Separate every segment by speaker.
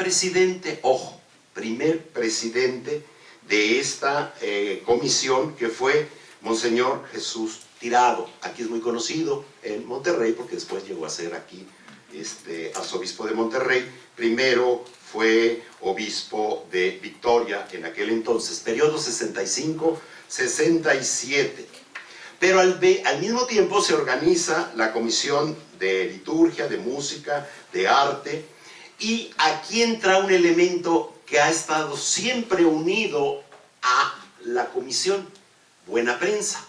Speaker 1: presidente, ojo, primer presidente de esta comisión, que fue Monseñor Jesús Tirado. Aquí es muy conocido en Monterrey, porque después llegó a ser aquí arzobispo de Monterrey. Primero fue obispo de Victoria en aquel entonces, periodo 65-67. Pero al mismo tiempo se organiza la Comisión de Liturgia, de Música, de Arte, y aquí entra un elemento que ha estado siempre unido a la comisión: Buena Prensa.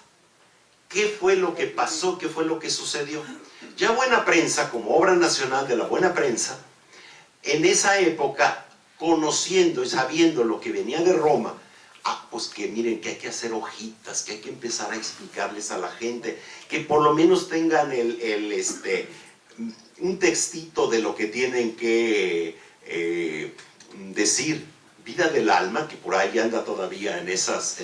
Speaker 1: ¿Qué fue lo que pasó? ¿Qué fue lo que sucedió? Ya Buena Prensa, como obra nacional de la Buena Prensa, en esa época, conociendo y sabiendo lo que venía de Roma, pues que miren, que hay que hacer hojitas, que hay que empezar a explicarles a la gente, que por lo menos tengan un textito de lo que tienen que decir. Vida del Alma, que por ahí anda todavía en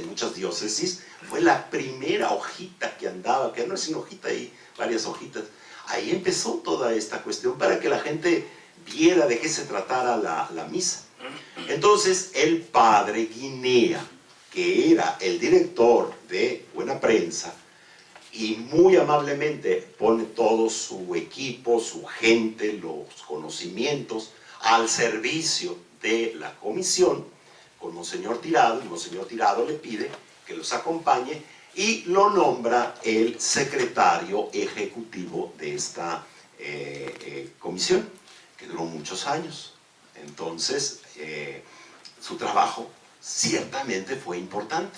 Speaker 1: muchas diócesis, fue la primera hojita que andaba, que no es una hojita, hay varias hojitas. Ahí empezó toda esta cuestión para que la gente viera de qué se tratara la misa. Entonces el padre Guinea, que era el director de Buena Prensa, y muy amablemente pone todo su equipo, su gente, los conocimientos al servicio de la comisión, con Monseñor Tirado, y Monseñor Tirado le pide que los acompañe y lo nombra el secretario ejecutivo de esta comisión, que duró muchos años. Entonces, su trabajo ciertamente fue importante,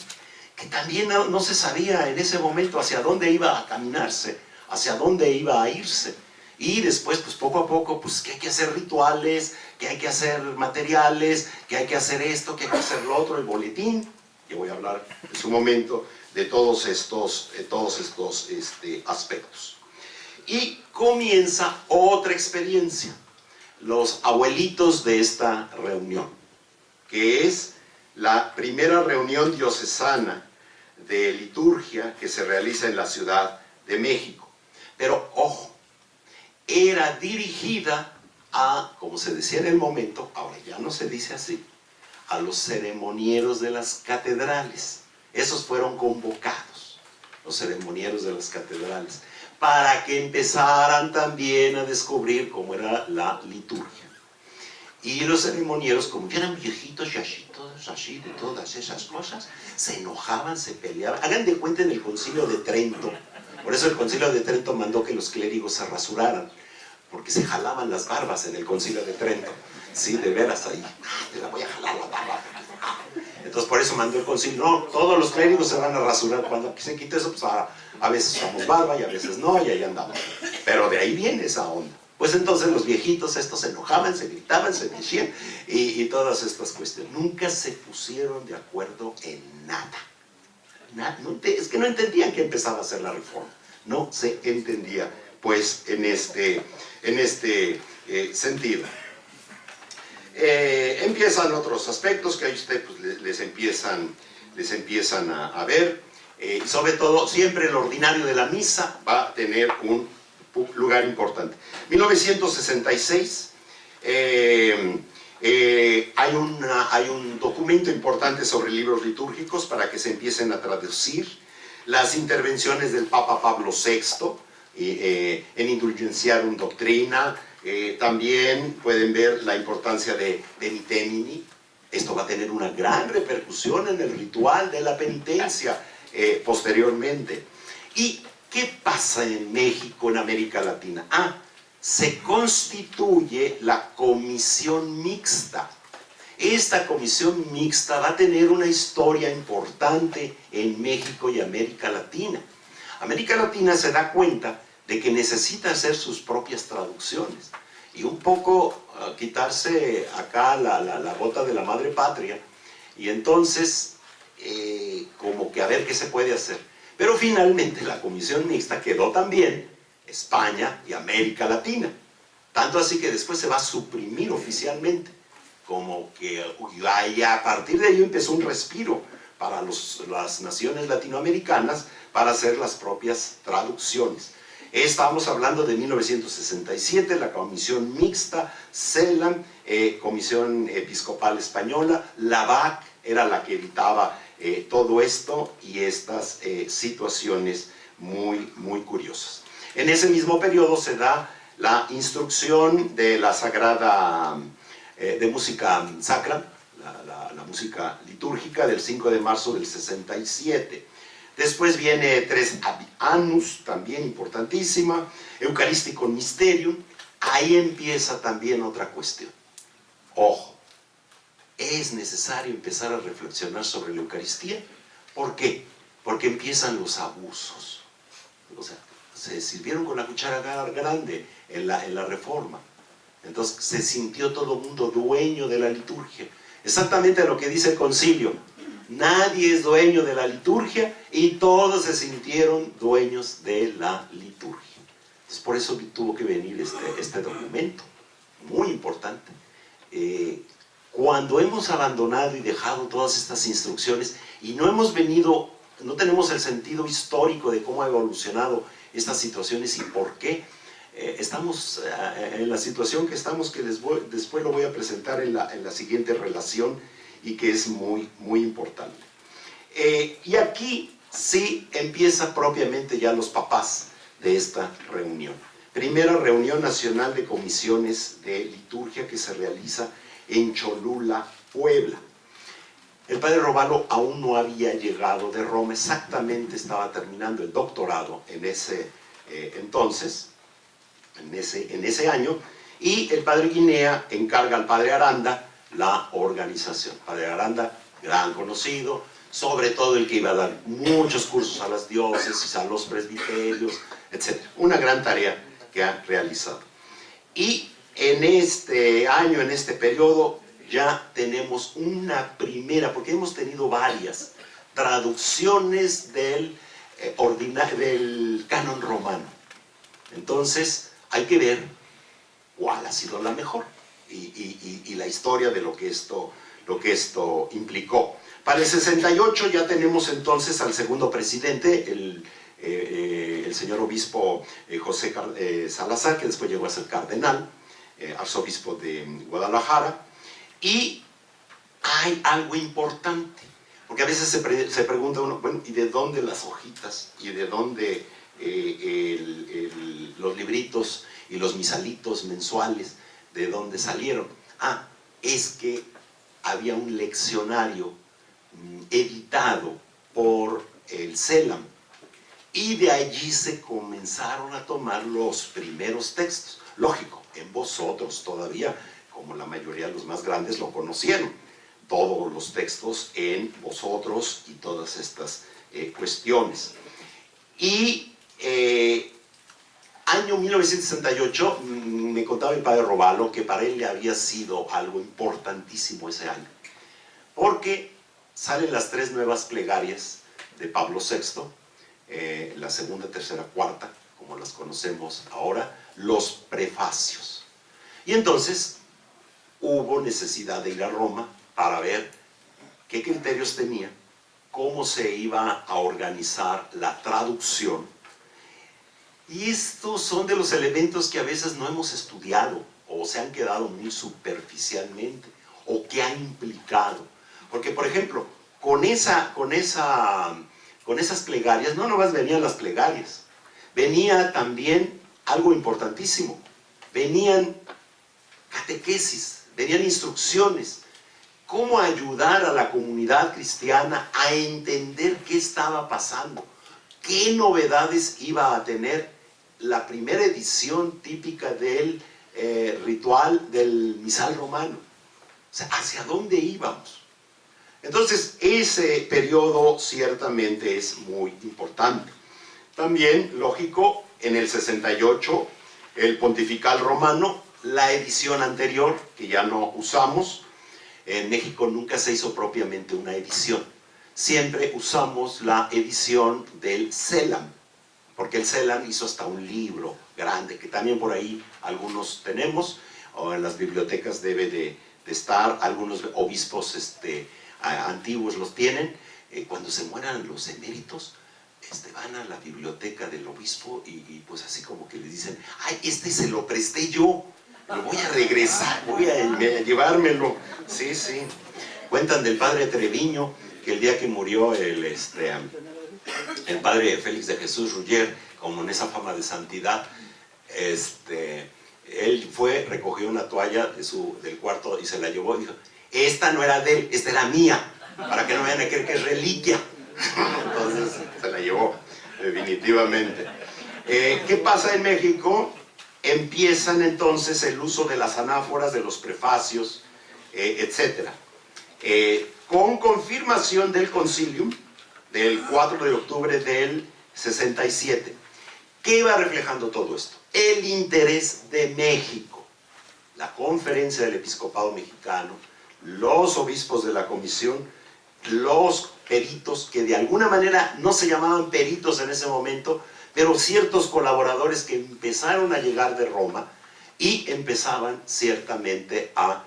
Speaker 1: que también no se sabía en ese momento hacia dónde iba a caminarse, hacia dónde iba a irse. Y después, pues poco a poco, pues que hay que hacer rituales, que hay que hacer materiales, que hay que hacer esto, que hay que hacer lo otro, el boletín. Yo voy a hablar en su momento de todos estos aspectos. Y comienza otra experiencia, los abuelitos de esta reunión, que es la primera reunión diocesana de liturgia que se realiza en la Ciudad de México. Pero ojo, era dirigida a, como se decía en el momento, ahora ya no se dice así, a los ceremonieros de las catedrales. Esos fueron convocados, los ceremonieros de las catedrales, para que empezaran también a descubrir cómo era la liturgia. Y los ceremonieros, como ya eran viejitos y así, de todas esas cosas, se enojaban, se peleaban. Hagan de cuenta en el Concilio de Trento. Por eso el Concilio de Trento mandó que los clérigos se rasuraran, porque se jalaban las barbas en el Concilio de Trento. Sí, de veras ahí, te la voy a jalar la barba. Entonces por eso mandó el concilio: no, todos los clérigos se van a rasurar. Cuando se quite eso, pues a veces somos barba y a veces no, y ahí andamos. Pero de ahí viene esa onda. Pues entonces los viejitos estos se enojaban, se gritaban, se decían, y todas estas cuestiones. Nunca se pusieron de acuerdo en nada. Es que no entendían que empezaba a hacer la reforma. No se entendía, pues, en este sentido. Empiezan otros aspectos que a usted pues, les empiezan a ver. Y sobre todo, siempre el ordinario de la misa va a tener un lugar importante. 1966, hay un documento importante sobre libros litúrgicos para que se empiecen a traducir. Las intervenciones del Papa Pablo VI en Indulgentiarum Doctrina. También pueden ver la importancia de Benitemini. Esto va a tener una gran repercusión en el ritual de la penitencia posteriormente. ¿Y qué pasa en México, en América Latina? Se constituye la comisión mixta. Esta comisión mixta va a tener una historia importante en México y América Latina. América Latina se da cuenta de que necesita hacer sus propias traducciones y un poco quitarse acá la bota de la madre patria, y entonces como que a ver qué se puede hacer. Pero finalmente la comisión mixta quedó también España y América Latina, tanto así que después se va a suprimir oficialmente, como que a partir de ahí empezó un respiro para las naciones latinoamericanas para hacer las propias traducciones. Estamos hablando de 1967, la Comisión Mixta, CELAM, Comisión Episcopal Española, la BAC era la que editaba todo esto y estas situaciones muy curiosas. En ese mismo periodo se da la instrucción de la Sagrada, de música sacra, la música litúrgica del 5 de marzo del 67. Después viene Tres Annus, también importantísima, Eucarístico Mysterium. Ahí empieza también otra cuestión. Ojo, es necesario empezar a reflexionar sobre la Eucaristía. ¿Por qué? Porque empiezan los abusos. O sea, se sirvieron con la cuchara grande en la Reforma. Entonces se sintió todo el mundo dueño de la liturgia. Exactamente lo que dice el concilio. Nadie es dueño de la liturgia y todos se sintieron dueños de la liturgia. Entonces por eso tuvo que venir este documento, muy importante. Cuando hemos abandonado y dejado todas estas instrucciones y no tenemos el sentido histórico de cómo ha evolucionado estas situaciones y por qué, estamos en la situación que estamos, que después lo voy a presentar en la siguiente relación y que es muy importante. Y aquí sí empieza propiamente ya los papás de esta reunión. Primera reunión nacional de comisiones de liturgia que se realiza en Cholula, Puebla. El padre Robalo aún no había llegado de Roma, exactamente estaba terminando el doctorado en ese entonces, en ese año, y el padre Guinea encarga al padre Aranda la organización. Padre Aranda, gran conocido, sobre todo el que iba a dar muchos cursos a las diócesis, a los presbiterios, etc. Una gran tarea que ha realizado. Y en este año, en este periodo, ya tenemos una primera, porque hemos tenido varias traducciones del canon romano. Entonces, hay que ver cuál ha sido la mejor y la historia de lo que esto implicó. Para el 68 ya tenemos entonces al segundo presidente, el señor obispo José Salazar, que después llegó a ser cardenal, arzobispo de Guadalajara. Y hay algo importante, porque a veces se pregunta uno, bueno, ¿y de dónde las hojitas? ¿Y de dónde los libritos y los misalitos mensuales? ¿De dónde salieron? Ah, es que había un leccionario editado por el CELAM y de allí se comenzaron a tomar los primeros textos. Lógico, en vosotros todavía, como la mayoría de los más grandes lo conocieron, todos los textos en vosotros y todas estas cuestiones. Y año 1968, me contaba el padre Robalo que para él le había sido algo importantísimo ese año, porque salen las 3 nuevas plegarias de Pablo VI, la segunda, tercera, cuarta, como las conocemos ahora, los prefacios. Y entonces hubo necesidad de ir a Roma para ver qué criterios tenía, cómo se iba a organizar la traducción. Y estos son de los elementos que a veces no hemos estudiado o se han quedado muy superficialmente o que han implicado. Porque, por ejemplo, con esas plegarias, no nomás venían las plegarias, venía también algo importantísimo, venían catequesis, venían instrucciones, cómo ayudar a la comunidad cristiana a entender qué estaba pasando, qué novedades iba a tener la primera edición típica del ritual del misal romano. O sea, ¿hacia dónde íbamos? Entonces, ese periodo ciertamente es muy importante. También, lógico, en el 68, el Pontifical Romano, la edición anterior, que ya no usamos. En México nunca se hizo propiamente una edición. Siempre usamos la edición del CELAM, porque el CELAM hizo hasta un libro grande, que también por ahí algunos tenemos, o en las bibliotecas debe de estar, algunos obispos antiguos los tienen. Cuando se mueran los eméritos, van a la biblioteca del obispo y pues así como que les dicen, ay, se lo presté yo, lo voy a regresar, voy a llevármelo. Sí, sí. Cuentan del padre Treviño, que el día que murió el padre Félix de Jesús Ruller, como en esa fama de santidad, él fue, recogió una toalla del cuarto y se la llevó y dijo, esta no era de él, esta era mía, para que no vayan a creer que es reliquia. Entonces se la llevó, definitivamente. ¿Qué pasa en México? Empiezan entonces el uso de las anáforas, de los prefacios, etc. Con confirmación del concilium del 4 de octubre del 67. ¿Qué iba reflejando todo esto? El interés de México. La conferencia del episcopado mexicano, los obispos de la comisión, los peritos, que de alguna manera no se llamaban peritos en ese momento, pero ciertos colaboradores que empezaron a llegar de Roma y empezaban ciertamente a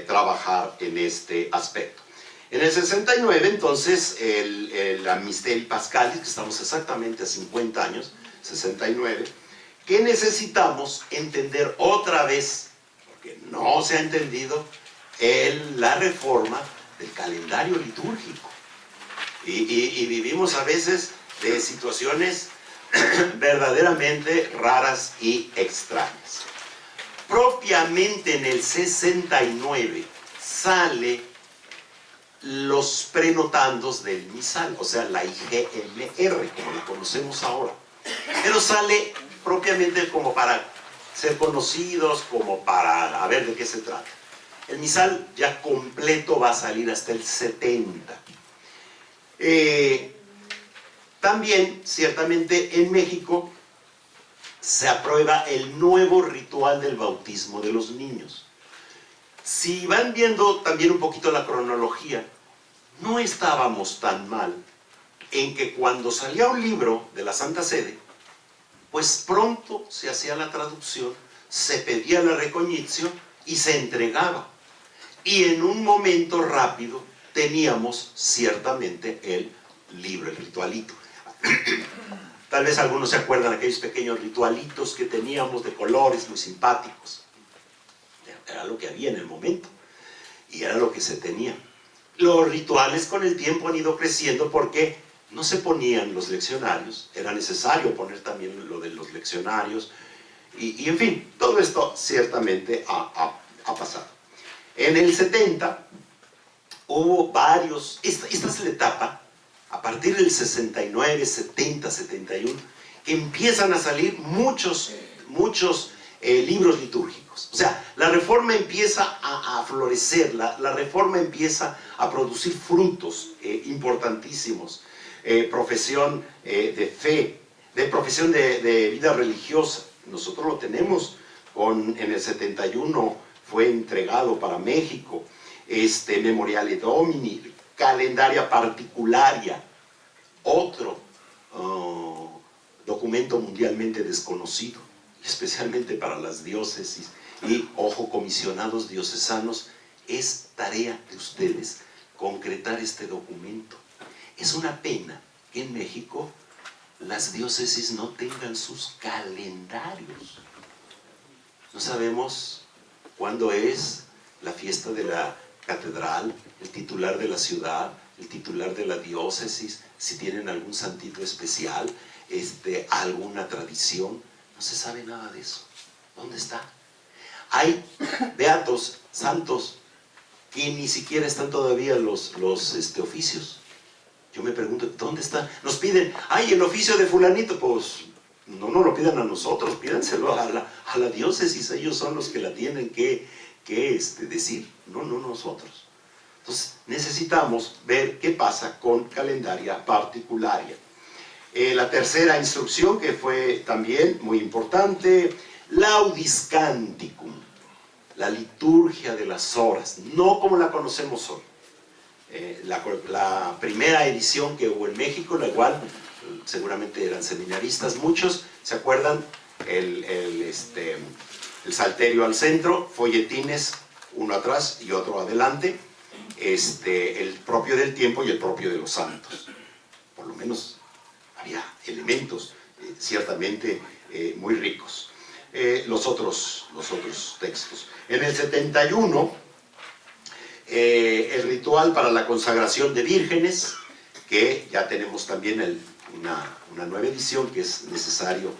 Speaker 1: trabajar en este aspecto. En el 69, entonces, la Mysteri Pascalis, que estamos exactamente a 50 años, 69, que necesitamos entender otra vez, porque no se ha entendido, la reforma del calendario litúrgico. Y vivimos a veces de situaciones verdaderamente raras y extrañas. Propiamente en el 69 sale los prenotandos del misal, o sea, la IGMR, como la conocemos ahora. Pero sale propiamente como para ser conocidos, como para ver de qué se trata. El misal ya completo va a salir hasta el 70. También, ciertamente, en México se aprueba el nuevo ritual del bautismo de los niños. Si van viendo también un poquito la cronología, no estábamos tan mal en que cuando salía un libro de la Santa Sede, pues pronto se hacía la traducción, se pedía la recognitio y se entregaba. Y en un momento rápido teníamos ciertamente el libro, el ritualito. Tal vez algunos se acuerdan de aquellos pequeños ritualitos que teníamos de colores muy simpáticos. Era lo que había en el momento y era lo que se tenía. Los rituales con el tiempo han ido creciendo porque no se ponían los leccionarios, era necesario poner también lo de los leccionarios y en fin, todo esto ciertamente ha pasado. En el 70 hubo varios, esta es la etapa, a partir del 69, 70, 71, que empiezan a salir muchos libros litúrgicos. O sea, la reforma empieza a florecer, la reforma empieza a producir frutos importantísimos. Profesión de fe, profesión de vida religiosa. Nosotros lo tenemos, en el 71 fue entregado para México, Memoriale Domini, Calendaria Particularia, otro documento mundialmente desconocido, especialmente para las diócesis y, ojo, comisionados diocesanos, es tarea de ustedes concretar este documento. Es una pena que en México las diócesis no tengan sus calendarios. No sabemos cuándo es la fiesta de la catedral, el titular de la ciudad, el titular de la diócesis, si tienen algún santito especial, alguna tradición. No se sabe nada de eso. ¿Dónde está? Hay beatos, santos, que ni siquiera están todavía los oficios. Yo me pregunto, ¿dónde está? Nos piden, ¡ay, el oficio de fulanito! Pues no nos lo pidan a nosotros, pídanselo a la diócesis, ellos son los que la tienen que decir, no nosotros. Entonces necesitamos ver qué pasa con calendaria particularia. La tercera instrucción, que fue también muy importante, Laudis Canticum, la liturgia de las horas, no como la conocemos hoy. La primera edición que hubo en México, la cual seguramente eran seminaristas, muchos se acuerdan, el salterio al centro, folletines, uno atrás y otro adelante, el propio del tiempo y el propio de los santos. Por lo menos había elementos ciertamente muy ricos. Los otros textos. En el 71, el ritual para la consagración de vírgenes, que ya tenemos también una nueva edición que es necesario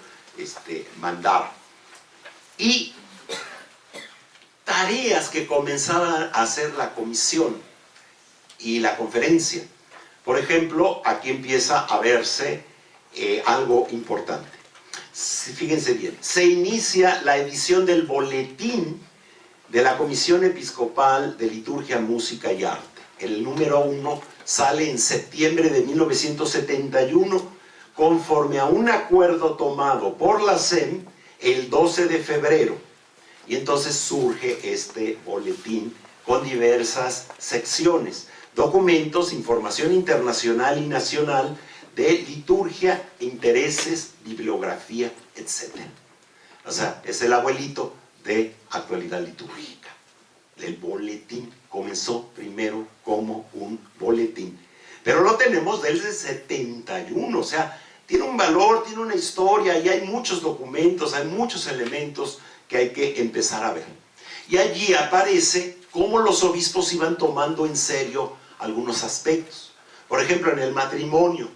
Speaker 1: mandar. Y tareas que comenzaban a hacer la comisión y la conferencia. Por ejemplo, aquí empieza a verse algo importante. Fíjense bien, se inicia la edición del boletín de la Comisión Episcopal de Liturgia, Música y Arte. El número 1 sale en septiembre de 1971, conforme a un acuerdo tomado por la SEM el 12 de febrero. Y entonces surge este boletín con diversas secciones, documentos, información internacional y nacional, de liturgia, intereses, bibliografía, etc. O sea, es el abuelito de actualidad litúrgica. El boletín comenzó primero como un boletín, pero lo tenemos desde 71, o sea, tiene un valor, tiene una historia, y hay muchos documentos, hay muchos elementos que hay que empezar a ver. Y allí aparece cómo los obispos iban tomando en serio algunos aspectos. Por ejemplo, en el matrimonio.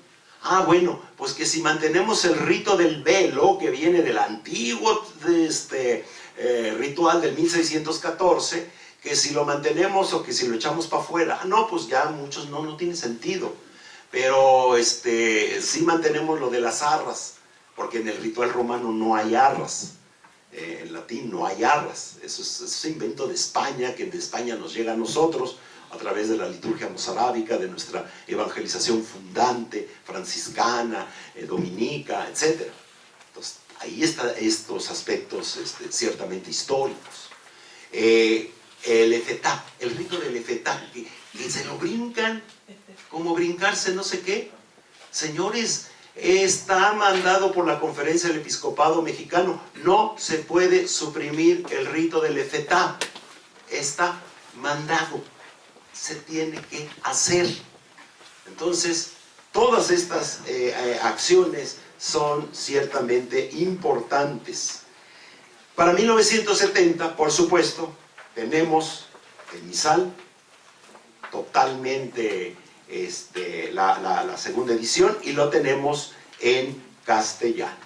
Speaker 1: Bueno, pues que si mantenemos el rito del velo, que viene del antiguo ritual del 1614, que si lo mantenemos o que si lo echamos para afuera, no, pues ya muchos no tiene sentido. Pero sí mantenemos lo de las arras, porque en el ritual romano no hay arras. En latín no hay arras. Eso es invento de España, que de España nos llega a nosotros, a través de la liturgia mozárabica, de nuestra evangelización fundante, franciscana, dominica, etc. Entonces, ahí están estos aspectos ciertamente históricos. El efetá, el rito del efetá, que se lo brincan, como brincarse no sé qué. Señores, está mandado por la Conferencia del Episcopado Mexicano, no se puede suprimir el rito del efetá, está mandado, se tiene que hacer. Entonces, todas estas acciones son ciertamente importantes. Para 1970, por supuesto, tenemos el misal, totalmente la segunda edición, y lo tenemos en castellano.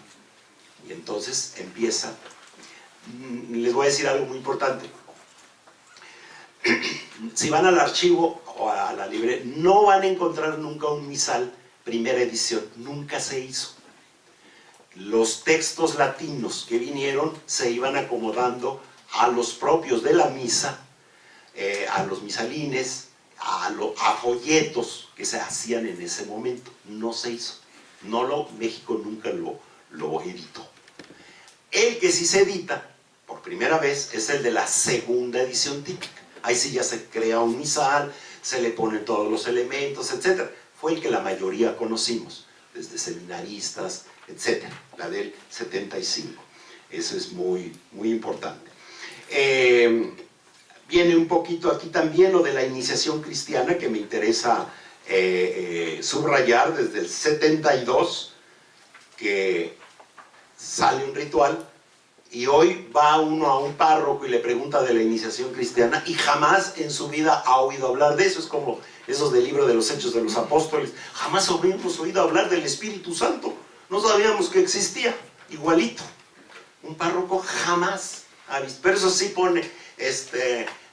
Speaker 1: Y entonces empieza. Les voy a decir algo muy importante. Si van al archivo o a la librería, no van a encontrar nunca un misal primera edición, nunca se hizo. Los textos latinos que vinieron se iban acomodando a los propios de la misa, a los misalines, a folletos que se hacían en ese momento. No se hizo. México nunca lo editó. El que sí se edita por primera vez es el de la segunda edición típica. Ahí sí ya se crea un misal, se le ponen todos los elementos, etc. Fue el que la mayoría conocimos, desde seminaristas, etc. La del 75. Eso es muy, muy importante. Viene un poquito aquí también lo de la iniciación cristiana, que me interesa subrayar desde el 72, que sale un ritual. Y hoy va uno a un párroco y le pregunta de la iniciación cristiana y jamás en su vida ha oído hablar de eso. Es como esos del libro de los Hechos de los Apóstoles. Jamás habíamos oído hablar del Espíritu Santo. No sabíamos que existía. Igualito. Un párroco jamás ha visto. Pero eso sí pone,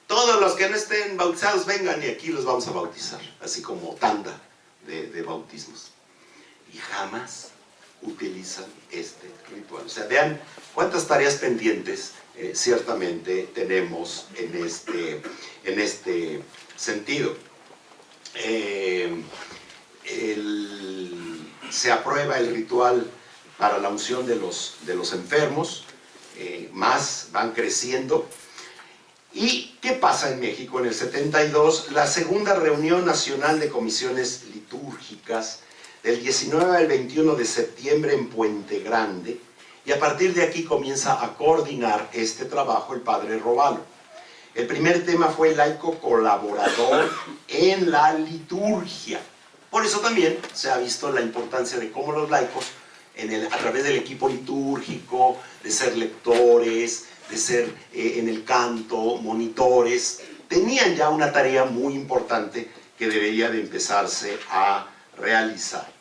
Speaker 1: todos los que no estén bautizados vengan y aquí los vamos a bautizar. Así como tanda de bautismos. Y jamás utilizan este ritual. O sea, vean cuántas tareas pendientes ciertamente tenemos en este sentido. Se aprueba el ritual para la unción de los enfermos, más van creciendo. ¿Y qué pasa en México? En el 72, la segunda reunión nacional de comisiones litúrgicas, del 19 al 21 de septiembre en Puente Grande, y a partir de aquí comienza a coordinar este trabajo el padre Robalo. El primer tema fue laico colaborador en la liturgia. Por eso también se ha visto la importancia de cómo los laicos, a través del equipo litúrgico, de ser lectores, de ser en el canto, monitores, tenían ya una tarea muy importante que debería de empezarse a realizar.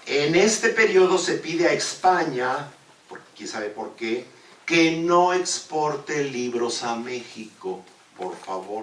Speaker 1: En este periodo se pide a España, quién sabe por qué, que no exporte libros a México, por favor.